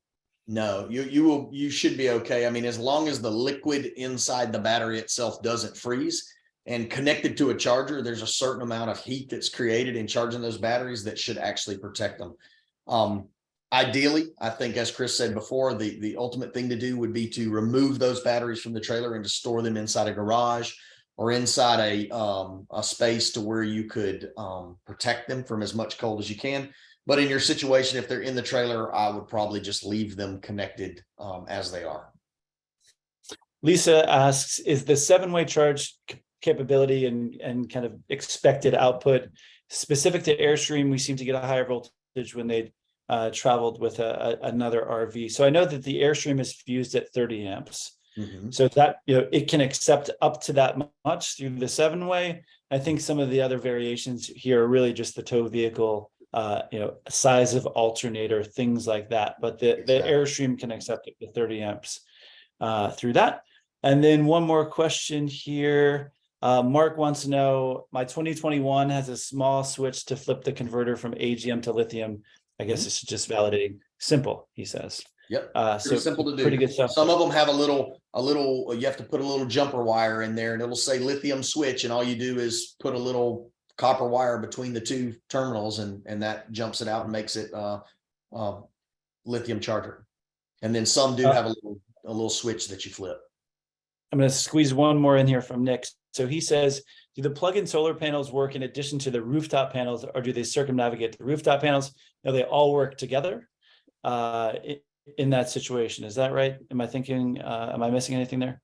No, you should be okay. I mean, as long as the liquid inside the battery itself doesn't freeze and connected to a charger, there's a certain amount of heat that's created in charging those batteries that should actually protect them. Ideally, I think, as Chris said before, the ultimate thing to do would be to remove those batteries from the trailer and to store them inside a garage or inside a space to where you could protect them from as much cold as you can. But in your situation, if they're in the trailer, I would probably just leave them connected as they are. Lisa asks, is the 7-way charge capability and kind of expected output specific to Airstream? We seem to get a higher voltage when they traveled with another RV. So I know that the Airstream is fused at 30 amps. So that it can accept up to that much through the 7-way, I think some of the other variations here are really just the tow vehicle, size of alternator, things like that. But the Exactly. Airstream can accept up to 30 amps through that. And then one more question here. Mark wants to know, my 2021 has a small switch to flip the converter from AGM to lithium. I guess it's just validating. Simple, he says. Yep. So Pretty simple to do. pretty good stuff. Some of them have you have to put a little jumper wire in there and it'll say lithium switch. And all you do is put a little copper wire between the two terminals and that jumps it out and makes it lithium charger. And then some do have a little switch that you flip. I'm going to squeeze one more in here from Nick. So he says, do the plug-in solar panels work in addition to the rooftop panels, or do they circumnavigate the rooftop panels? No, they all work together in that situation. Is that right? Am I missing anything there?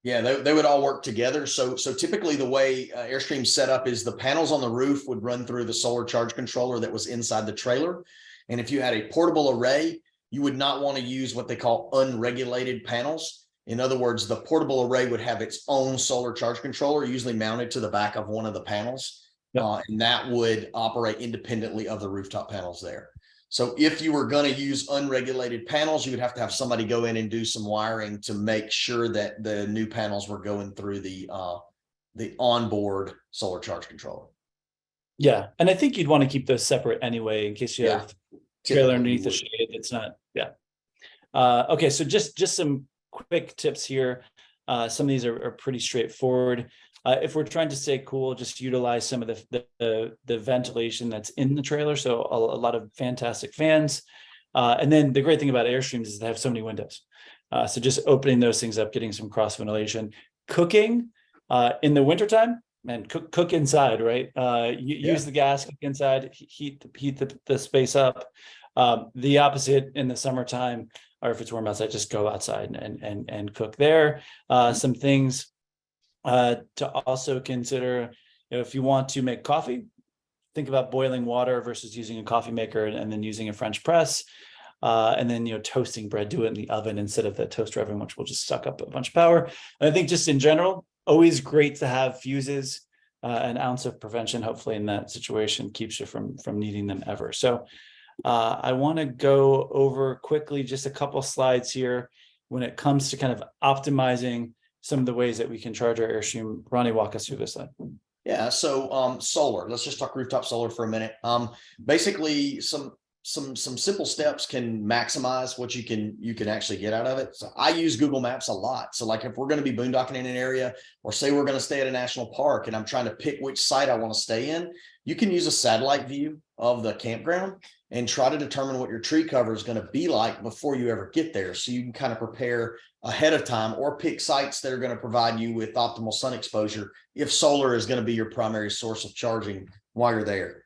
Yeah, they would all work together. So typically the way Airstream's set up is the panels on the roof would run through the solar charge controller that was inside the trailer. And if you had a portable array, you would not want to use what they call unregulated panels. In other words, the portable array would have its own solar charge controller, usually mounted to the back of one of the panels. Yep. And that would operate independently of the rooftop panels there. So if you were going to use unregulated panels, you would have to have somebody go in and do some wiring to make sure that the new panels were going through the onboard solar charge controller. Yeah. And I think you'd want to keep those separate anyway, in case you have trailer underneath the shade. It's not, okay. So just some quick tips here. Some of these are pretty straightforward. If we're trying to stay cool, just utilize some of the ventilation that's in the trailer. So a lot of fantastic fans. And then the great thing about Airstreams is they have so many windows. So just opening those things up, getting some cross ventilation. Cooking in the wintertime, man, cook inside, right? Use the gas, cook inside, heat the space up. The opposite in the summertime, or if it's warm outside, just go outside and cook there. Some things to also consider, if you want to make coffee, think about boiling water versus using a coffee maker and then using a French press. And then, toasting bread, do it in the oven instead of the toaster oven, which will just suck up a bunch of power. And I think just in general, always great to have fuses. An ounce of prevention, hopefully in that situation, keeps you from needing them ever. So I want to go over quickly just a couple slides here when it comes to kind of optimizing some of the ways that we can charge our Airstream. Ronnie, walk us through this slide. Yeah, so solar. Let's just talk rooftop solar for a minute. Basically, some simple steps can maximize what you can actually get out of it. So I use Google Maps a lot. So like if we're going to be boondocking in an area, or say we're going to stay at a national park and I'm trying to pick which site I want to stay in, you can use a satellite view of the campground and try to determine what your tree cover is going to be like before you ever get there. So you can kind of prepare ahead of time, or pick sites that are going to provide you with optimal sun exposure if solar is going to be your primary source of charging while you're there.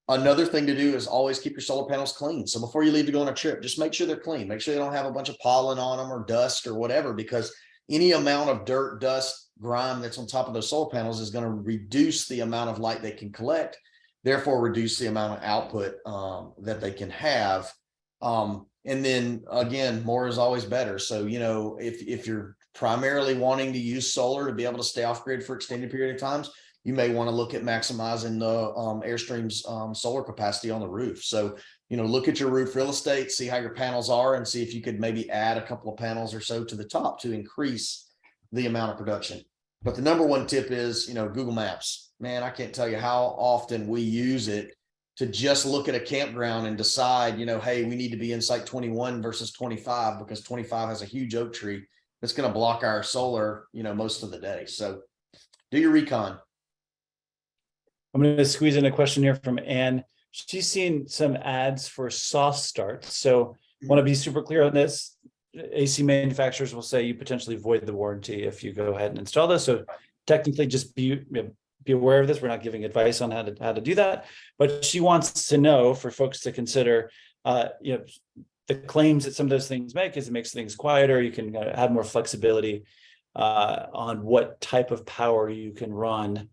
Another thing to do is always keep your solar panels clean. So before you leave to go on a trip, just make sure they're clean. Make sure they don't have a bunch of pollen on them or dust or whatever, because any amount of dirt, dust, grime that's on top of those solar panels is going to reduce the amount of light they can collect, therefore reduce the amount of output that they can have. And then again, more is always better. So, if you're primarily wanting to use solar to be able to stay off grid for extended period of times, you may want to look at maximizing the Airstream's solar capacity on the roof. So, look at your roof real estate, see how your panels are, and see if you could maybe add a couple of panels or so to the top to increase the amount of production. But the number one tip is, Google Maps. Man, I can't tell you how often we use it to just look at a campground and decide, hey, we need to be in site 21 versus 25 because 25 has a huge oak tree that's going to block our solar, most of the day. So do your recon. I'm going to squeeze in a question here from Anne. She's seen some ads for soft starts. So want to be super clear on this. AC manufacturers will say you potentially void the warranty if you go ahead and install this. So technically just be aware of this. We're not giving advice on how to do that, but she wants to know, for folks to consider, the claims that some of those things make is it makes things quieter. You can have more flexibility on what type of power you can run,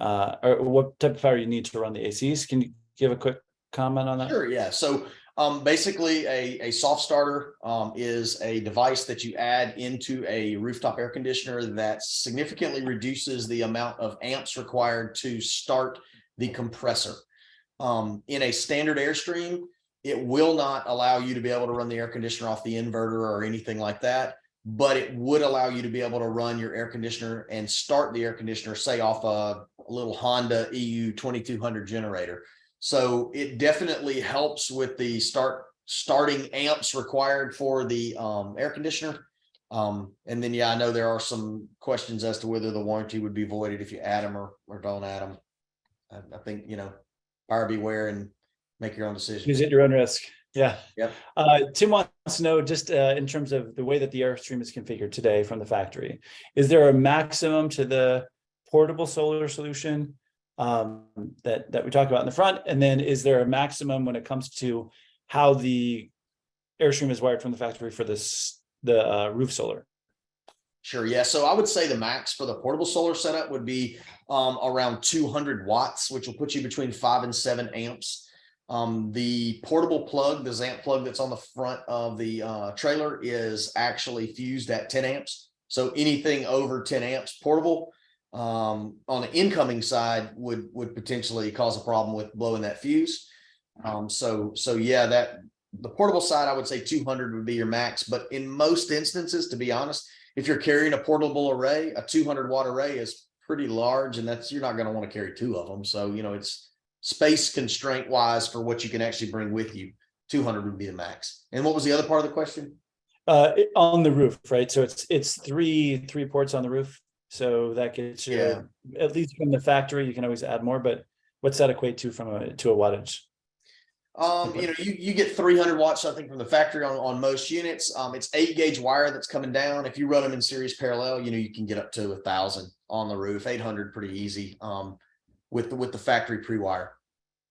or what type of power you need to run the ACs. Can you give a quick comment on that? Sure, yeah. So Basically, a soft starter is a device that you add into a rooftop air conditioner that significantly reduces the amount of amps required to start the compressor. In a standard Airstream, it will not allow you to be able to run the air conditioner off the inverter or anything like that, but it would allow you to be able to run your air conditioner and start the air conditioner, say off a little Honda EU 2200 generator. So it definitely helps with the starting amps required for the air conditioner. And then, yeah, I know there are some questions as to whether the warranty would be voided if you add them or don't add them. I think, buyer beware and make your own decision. Use it at your own risk. Yeah. Yep. Tim wants to know, just in terms of the way that the Airstream is configured today from the factory, is there a maximum to the portable solar solution that we talked about in the front? And then is there a maximum when it comes to how the Airstream is wired from the factory for the roof solar? Sure. Yeah. So I would say the max for the portable solar setup would be around 200 watts, which will put you between 5 and 7 amps. The portable plug, the ZAMP plug that's on the front of the trailer, is actually fused at 10 amps. So anything over 10 amps portable on the incoming side would potentially cause a problem with blowing that fuse. So yeah, that the portable side, I would say 200 would be your max. But in most instances, to be honest, if you're carrying a portable array, a 200 watt array is pretty large, and you're not going to want to carry 2 of them. So, it's space constraint wise for what you can actually bring with you. 200 would be the max. And what was the other part of the question? On the roof, right? So it's three ports on the roof. So that gets you, at least from the factory, you can always add more, but what's that equate to to a wattage? You get 300 watts, I think, from the factory on most units. It's 8 gauge wire that's coming down. If you run them in series parallel, you can get up to 1,000 on the roof. 800 pretty easy with the factory pre-wire.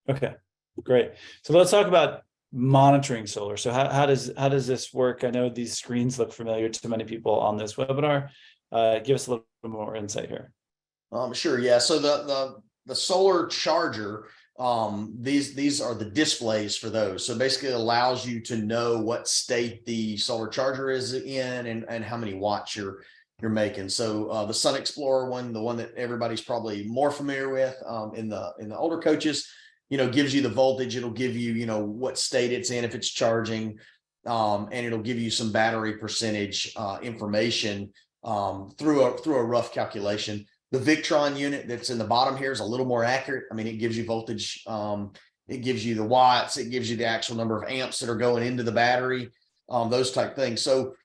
Okay, great. So let's talk about monitoring solar. So how does this work? I know these screens look familiar to many people on this webinar. Give us a little bit more insight here. Sure. Yeah. So the solar charger, these are the displays for those. So basically it allows you to know what state the solar charger is in and how many watts you're making. So the Sun Explorer one, the one that everybody's probably more familiar with in the older coaches, gives you the voltage. It'll give you, what state it's in if it's charging, and it'll give you some battery percentage information through a rough calculation. The Victron unit that's in the bottom here is a little more accurate. I mean, it gives you voltage, it gives you the watts, it gives you the actual number of amps that are going into the battery, those type things. So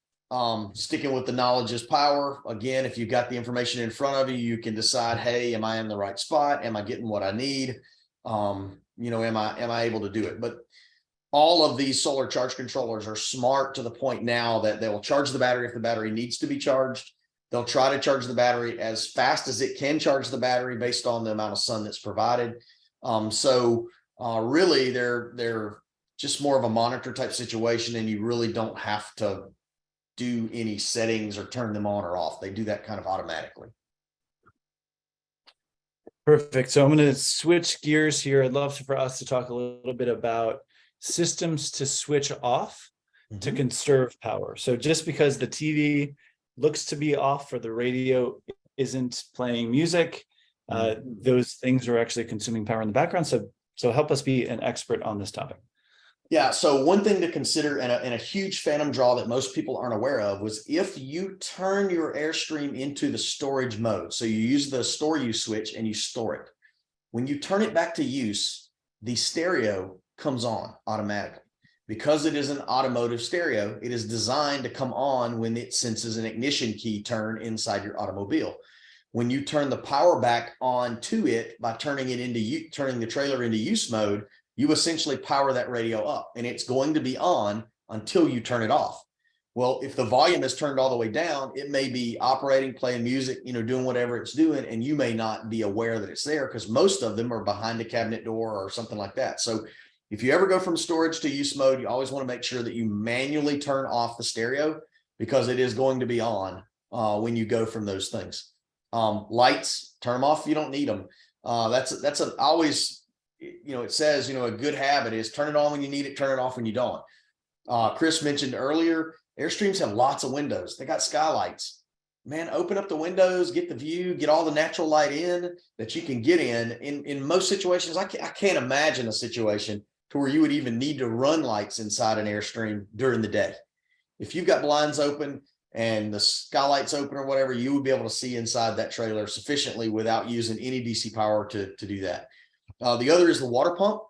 sticking with the knowledge is power. Again, if you've got the information in front of you, you can decide, hey, am I in the right spot? Am I getting what I need? Am I able to do it? But all of these solar charge controllers are smart to the point now that they will charge the battery if the battery needs to be charged. They'll try to charge the battery as fast as it can charge the battery based on the amount of sun that's provided. Really, they're just more of a monitor type situation, and you really don't have to do any settings or turn them on or off. They do that kind of automatically. Perfect. So I'm going to switch gears here. I'd love for us to talk a little bit about systems to switch off to conserve power. So just because the TV looks to be off or the radio isn't playing music, those things are actually consuming power in the background. So help us be an expert on this topic. Yeah. So one thing to consider and a huge phantom draw that most people aren't aware of was if you turn your Airstream into the storage mode. So you use the store use switch and you store it. When you turn it back to use, the stereo comes on automatically. Because it is an automotive stereo, it is designed to come on when it senses an ignition key turn inside your automobile. When you turn the power back on to it by turning the trailer into use mode, you essentially power that radio up, and it's going to be on until you turn it off. Well, if the volume is turned all the way down, it may be operating, playing music, doing whatever it's doing, and you may not be aware that it's there because most of them are behind the cabinet door or something like that. So if you ever go from storage to use mode, you always want to make sure that you manually turn off the stereo because it is going to be on when you go from those things. Lights, turn them off if you don't need them. I always it says, a good habit is turn it on when you need it, turn it off when you don't. Chris mentioned earlier, Airstreams have lots of windows. They got skylights. Man, open up the windows, get the view, get all the natural light in that you can get in. In most situations, I can't imagine a situation to where you would even need to run lights inside an Airstream during the day. If you've got blinds open and the skylights open or whatever, you would be able to see inside that trailer sufficiently without using any DC power to do that. The other is the water pump.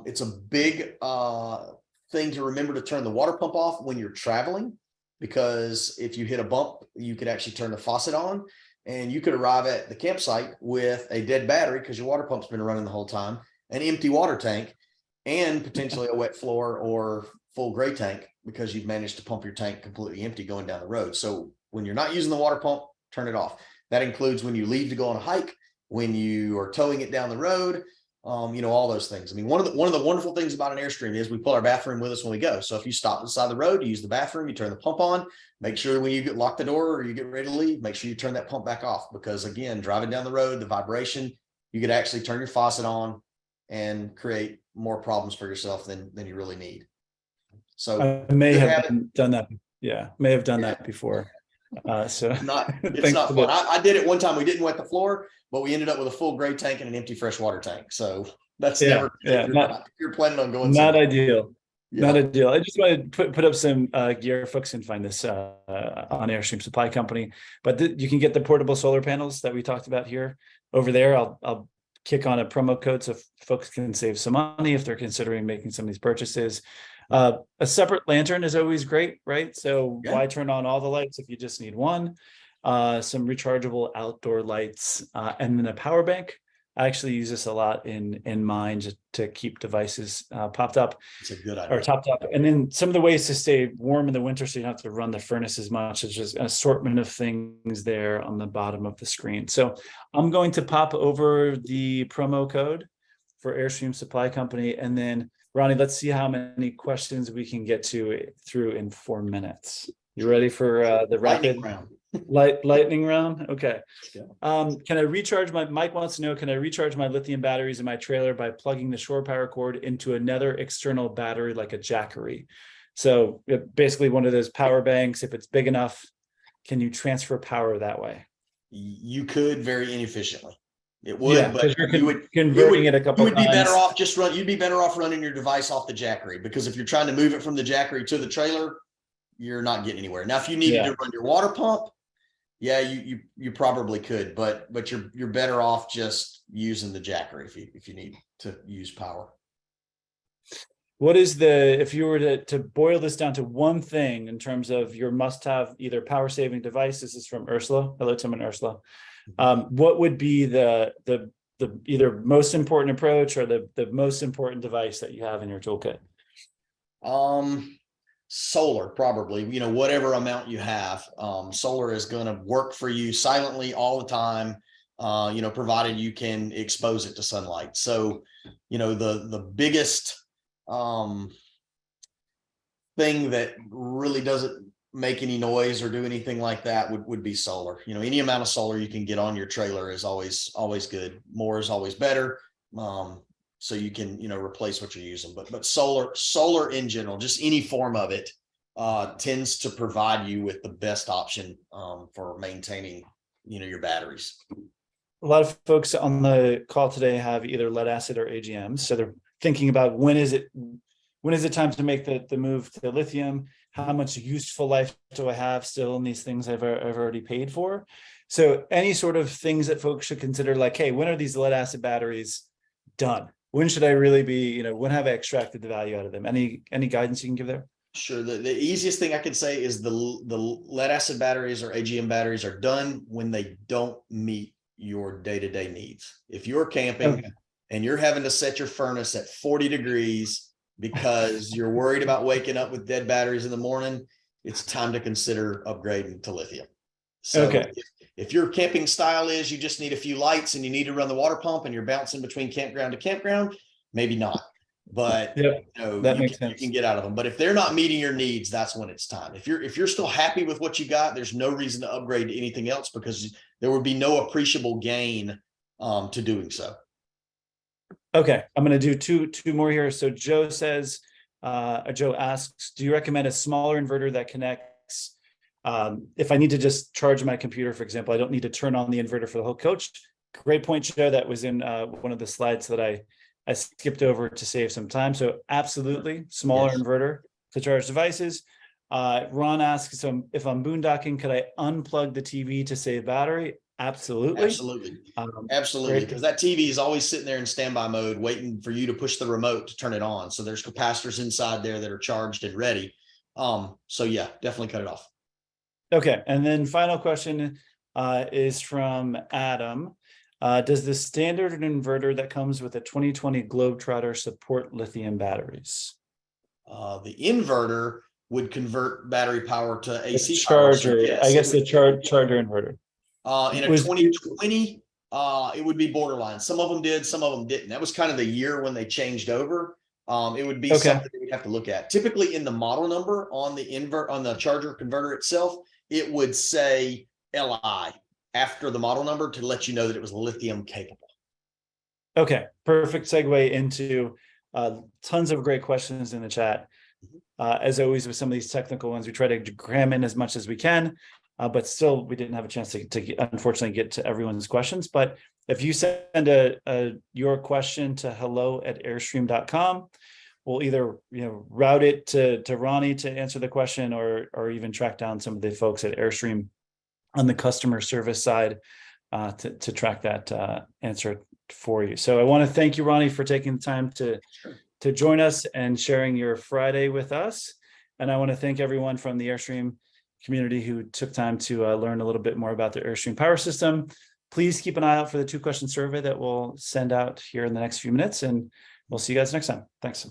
It's a big thing to remember to turn the water pump off when you're traveling, because if you hit a bump, you could actually turn the faucet on and you could arrive at the campsite with a dead battery because your water pump's been running the whole time, an empty water tank, and potentially a wet floor or full gray tank because you've managed to pump your tank completely empty going down the road. So when you're not using the water pump, turn it off. That includes when you leave to go on a hike, when you are towing it down the road, all those things. I mean, one of the wonderful things about an Airstream is we pull our bathroom with us when we go. So if you stop beside the road, you use the bathroom, you turn the pump on, make sure when you lock the door or you get ready to leave, make sure you turn that pump back off, because again, driving down the road, the vibration, you could actually turn your faucet on and create more problems for yourself than you really need. So I may have done that. Yeah, may have done that before. So it's not fun. I did it one time. We didn't wet the floor, but we ended up with a full gray tank and an empty fresh water tank. So that's never good if you're planning on going not somewhere. Ideal. Yeah. Not ideal. I just want to put up some gear. Folks can find this on Airstream Supply Company, but you can get the portable solar panels that we talked about here over there. I'll kick on a promo code so folks can save some money if they're considering making some of these purchases. A separate lantern is always great, right? So why turn on all the lights if you just need one? Some rechargeable outdoor lights, and then a power bank. I actually use this a lot in mine just to keep devices popped up. It's a good idea. Or topped up. And then some of the ways to stay warm in the winter so you don't have to run the furnace as much. It's just an assortment of things there on the bottom of the screen. So I'm going to pop over the promo code for Airstream Supply Company, and then Ronnie, let's see how many questions we can get through in 4 minutes. You ready for the rapid lightning round? Okay. Can I recharge Mike wants to know, can I recharge my lithium batteries in my trailer by plugging the shore power cord into another external battery like a Jackery? So basically one of those power banks, if it's big enough, can you transfer power that way? You could very inefficiently. It would, but you would converting it a couple you would be better off you'd be better off running your device off the Jackery, because if you're trying to move it from the Jackery to the trailer, you're not getting anywhere. Now, if you needed to run your water pump, you probably could, but you're better off just using the Jackery if you need to use power. What is if you were to boil this down to one thing in terms of your must-have either power saving device? This is from Ursula. Hello, Tim and Ursula. What would be the either most important approach or the most important device that you have in your toolkit? Solar, probably, whatever amount you have. Solar is going to work for you silently all the time, provided you can expose it to sunlight. So, the biggest thing that really doesn't make any noise or do anything like that would be solar. Any amount of solar you can get on your trailer is always good. More is always better. So you can, replace what you're using, but solar in general, just any form of it, tends to provide you with the best option, for maintaining, your batteries. A lot of folks on the call today have either lead acid or AGMs. So they're thinking about when is it time to make the move to lithium? How much useful life do I have still in these things I've already paid for? So any sort of things that folks should consider, like, hey, when are these lead acid batteries done? When should I really be, when have I extracted the value out of them? Any guidance you can give there? Sure. The easiest thing I can say is the lead acid batteries or AGM batteries are done when they don't meet your day-to-day needs. If you're camping and you're having to set your furnace at 40 degrees because you're worried about waking up with dead batteries in the morning, it's time to consider upgrading to lithium. So if your camping style is you just need a few lights and you need to run the water pump and you're bouncing between campground to campground, maybe not. But you can get out of them. But if they're not meeting your needs, that's when it's time. If you're still happy with what you got, there's no reason to upgrade to anything else, because there would be no appreciable gain to doing so. Okay, I'm going to do two more here. So Joe says, Joe asks, do you recommend a smaller inverter that connects? If I need to just charge my computer, for example, I don't need to turn on the inverter for the whole coach. Great point, Joe. That was in one of the slides that I skipped over to save some time. So absolutely, smaller Yes. inverter to charge devices. Ron asks, so if I'm boondocking, could I unplug the TV to save battery? Absolutely. Absolutely. Absolutely. Because that TV is always sitting there in standby mode, waiting for you to push the remote to turn it on. So there's capacitors inside there that are charged and ready. So yeah, definitely cut it off. Okay. And then final question is from Adam. Does the standard inverter that comes with a 2020 Globetrotter support lithium batteries? The inverter would convert battery power to AC charger, power. So yes, I guess the charger inverter. In a 2020, it would be borderline. Some of them did, some of them didn't. That was kind of the year when they changed over. It would be something that we'd have to look at. Typically in the model number on the charger converter itself, it would say LI after the model number to let you know that it was lithium capable. Okay, perfect segue into tons of great questions in the chat. As always with some of these technical ones, we try to cram in as much as we can, but still we didn't have a chance to unfortunately get to everyone's questions. But if you send your question to hello@airstream.com, we'll either route it to Ronnie to answer the question, or even track down some of the folks at Airstream on the customer service side to track that answer for you. So I want to thank you, Ronnie, for taking the time to join us and sharing your Friday with us. And I want to thank everyone from the Airstream community who took time to learn a little bit more about the Airstream power system. Please keep an eye out for the 2-question survey that we'll send out here in the next few minutes, and we'll see you guys next time. Thanks.